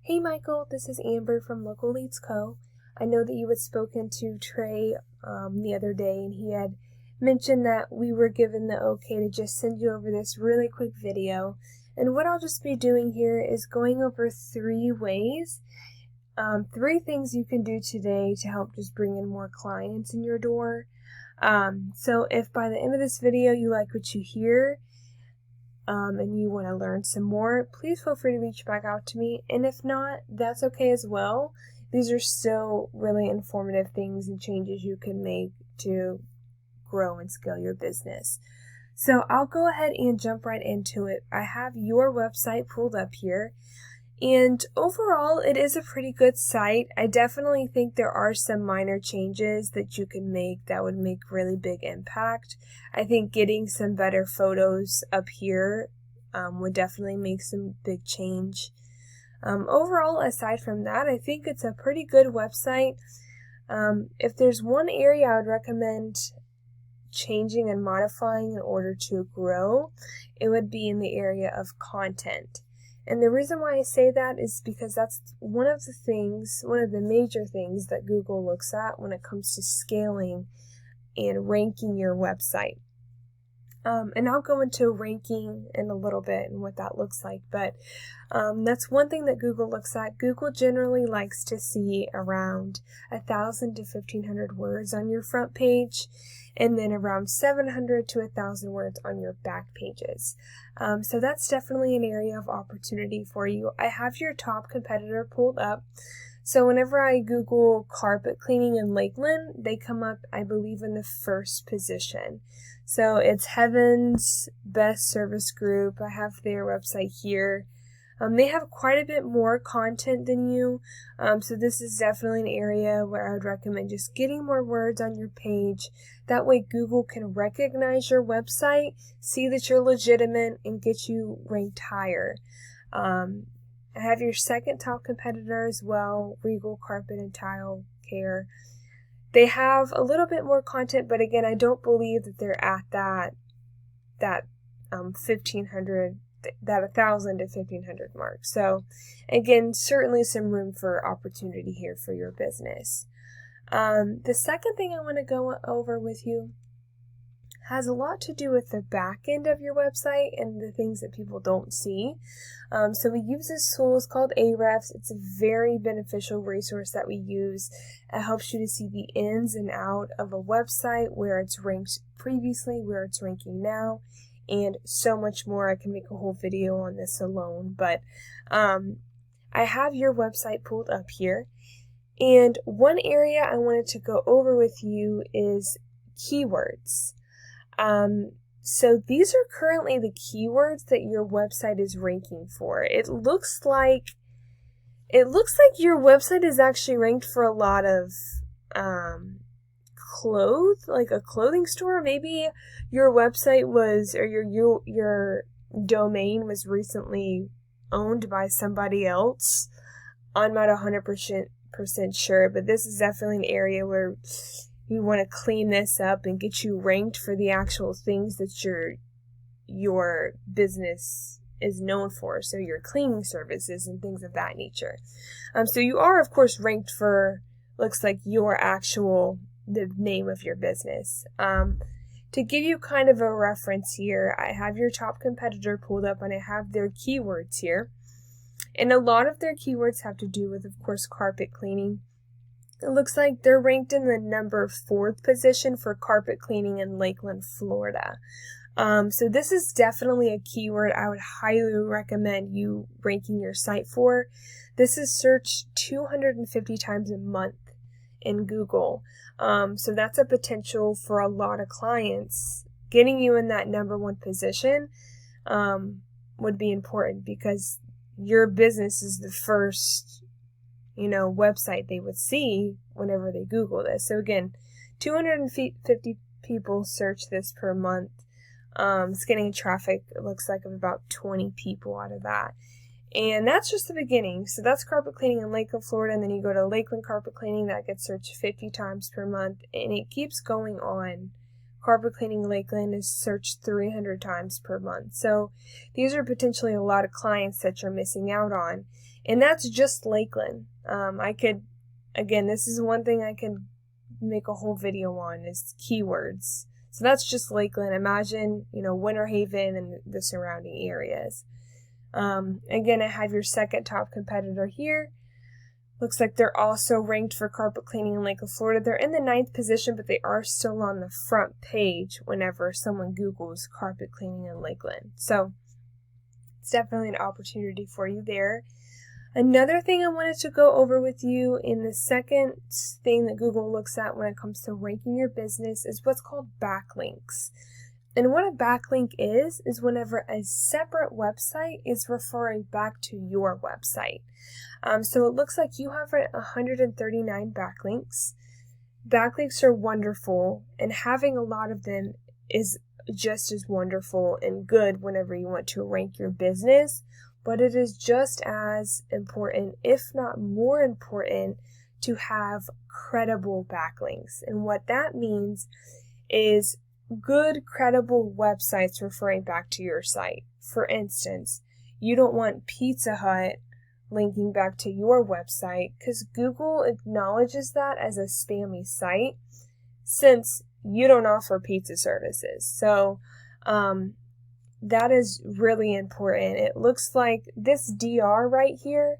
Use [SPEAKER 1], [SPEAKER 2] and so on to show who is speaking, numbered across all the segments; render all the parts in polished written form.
[SPEAKER 1] Hey Michael, this is Amber from Local Leads Co. I know that you had spoken to Trey the other day, and he had mentioned that we were given the okay to just send you over this really quick video. And what I'll just be doing here is going over three things you can do today to help just bring in more clients in your door. So if by the end of this video you like what you hear, and you want to learn some more, please feel free to reach back out to me. And if not, that's okay as well. These are still really informative things and changes you can make to grow and scale your business. So I'll go ahead and jump right into it. I have your website pulled up here. And overall, it is a pretty good site. I definitely think there are some minor changes that you can make that would make really big impact. I think getting some better photos up here would definitely make some big change. Overall, aside from that, I think it's a pretty good website. If there's one area I would recommend changing and modifying in order to grow, it would be in the area of content. And the reason why I say that is because that's one of the major things that Google looks at when it comes to scaling and ranking your website. And I'll go into ranking in a little bit and what that looks like, but that's one thing that Google looks at. Google generally likes to see around 1,000 to 1,500 words on your front page, and then around 700 to 1,000 words on your back pages. So that's definitely an area of opportunity for you. I have your top competitor pulled up. So whenever I Google carpet cleaning in Lakeland, they come up, I believe, in the first position. So it's Heaven's Best Service Group. I have their website here. They have quite a bit more content than you. So this is definitely an area where I would recommend just getting more words on your page. That way Google can recognize your website, see that you're legitimate, and get you ranked higher. I have your second top competitor as well, Regal Carpet and Tile Care. They have a little bit more content, but again, I don't believe that they're at that 1,500, that 1,000 to 1,500 mark. So again, certainly some room for opportunity here for your business. The second thing I want to go over with you has a lot to do with the back end of your website and the things that people don't see. So we use this tool. It's called Ahrefs. It's a very beneficial resource that we use. It helps you to see the ins and out of a website, where it's ranked previously, where it's ranking now, and so much more. I can make a whole video on this alone, but I have your website pulled up here. And one area I wanted to go over with you is keywords. So these are currently the keywords that your website is ranking for. It looks like your website is actually ranked for a lot of like a clothing store. Maybe your website was, or your domain was recently owned by somebody else. I'm not 100% sure, but this is definitely an area where you want to clean this up and get you ranked for the actual things that your business is known for. So your cleaning services and things of that nature. So you are, of course, ranked for, looks like, the name of your business. To give you kind of a reference here, I have your top competitor pulled up and I have their keywords here. And a lot of their keywords have to do with, of course, carpet cleaning. It looks like they're ranked in the number 4th position for carpet cleaning in Lakeland, Florida. So this is definitely a keyword I would highly recommend you ranking your site for. This is searched 250 times a month in Google. So that's a potential for a lot of clients. Getting you in that number 1 position would be important, because your business is the first website they would see whenever they Google this. So again, 250 people search this per month. It's getting traffic, it looks like, of about 20 people out of that. And that's just the beginning. So that's carpet cleaning in Lakeland, Florida. And then you go to Lakeland carpet cleaning, that gets searched 50 times per month. And it keeps going on Carpet Cleaning Lakeland is searched 300 times per month. So these are potentially a lot of clients that you're missing out on. And that's just Lakeland. Again, this is one thing I could make a whole video on is keywords. So that's just Lakeland. Imagine, Winter Haven and the surrounding areas. Again, I have your second top competitor here. Looks like they're also ranked for carpet cleaning in Lakeland, Florida. They're in the 9th position, but they are still on the front page whenever someone Googles carpet cleaning in Lakeland. So it's definitely an opportunity for you there. Another thing I wanted to go over with you in the second thing that Google looks at when it comes to ranking your business is what's called backlinks. And what a backlink is whenever a separate website is referring back to your website. So it looks like you have 139 backlinks. Backlinks are wonderful, and having a lot of them is just as wonderful and good whenever you want to rank your business, but it is just as important, if not more important, to have credible backlinks. And what that means is good, credible websites referring back to your site. For instance, you don't want Pizza Hut linking back to your website because Google acknowledges that as a spammy site since you don't offer pizza services. So that is really important. It looks like this DR right here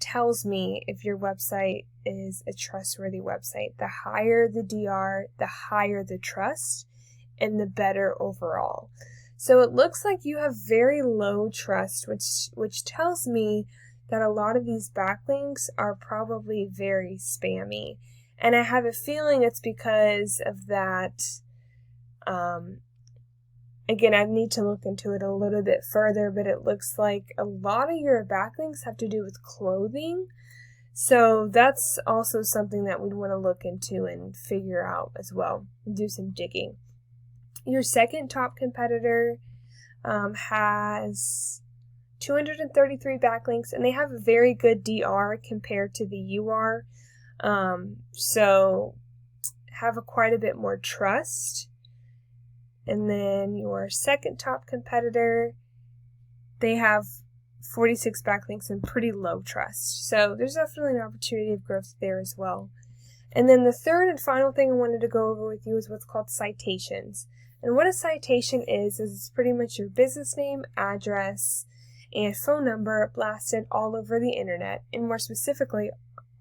[SPEAKER 1] tells me if your website is a trustworthy website. The higher the DR, the higher the trust, and the better overall. So it looks like you have very low trust, which tells me that a lot of these backlinks are probably very spammy. And I have a feeling it's because of that. Again, I need to look into it a little bit further, but it looks like a lot of your backlinks have to do with clothing. So that's also something that we'd want to look into and figure out as well, and do some digging. Your second top competitor has 233 backlinks, and they have a very good DR compared to the UR. So have quite a bit more trust. And then your second top competitor, they have 46 backlinks and pretty low trust. So there's definitely an opportunity of growth there as well. And then the third and final thing I wanted to go over with you is what's called citations. And what a citation is it's pretty much your business name, address, and phone number blasted all over the internet, and more specifically,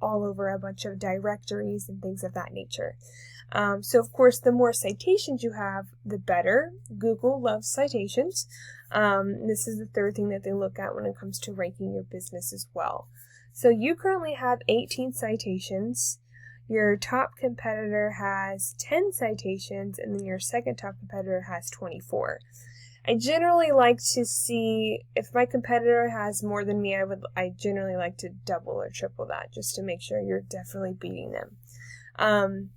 [SPEAKER 1] all over a bunch of directories and things of that nature. So of course, the more citations you have, the better. Google loves citations. This is the third thing that they look at when it comes to ranking your business as well. So you currently have 18 citations. Your top competitor has 10 citations, and then your second top competitor has 24. I generally like to see if my competitor has more than me, I generally like to double or triple that just to make sure you're definitely beating them.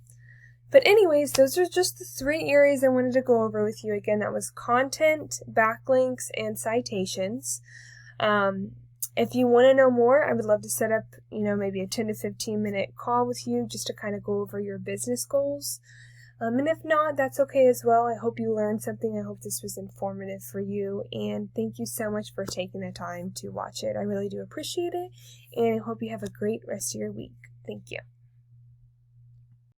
[SPEAKER 1] But anyways, those are just the 3 areas I wanted to go over with you. Again, that was content, backlinks, and citations. If you want to know more, I would love to set up, maybe a 10 to 15 minute call with you just to kind of go over your business goals. And if not, that's okay as well. I hope you learned something. I hope this was informative for you. And thank you so much for taking the time to watch it. I really do appreciate it. And I hope you have a great rest of your week. Thank you.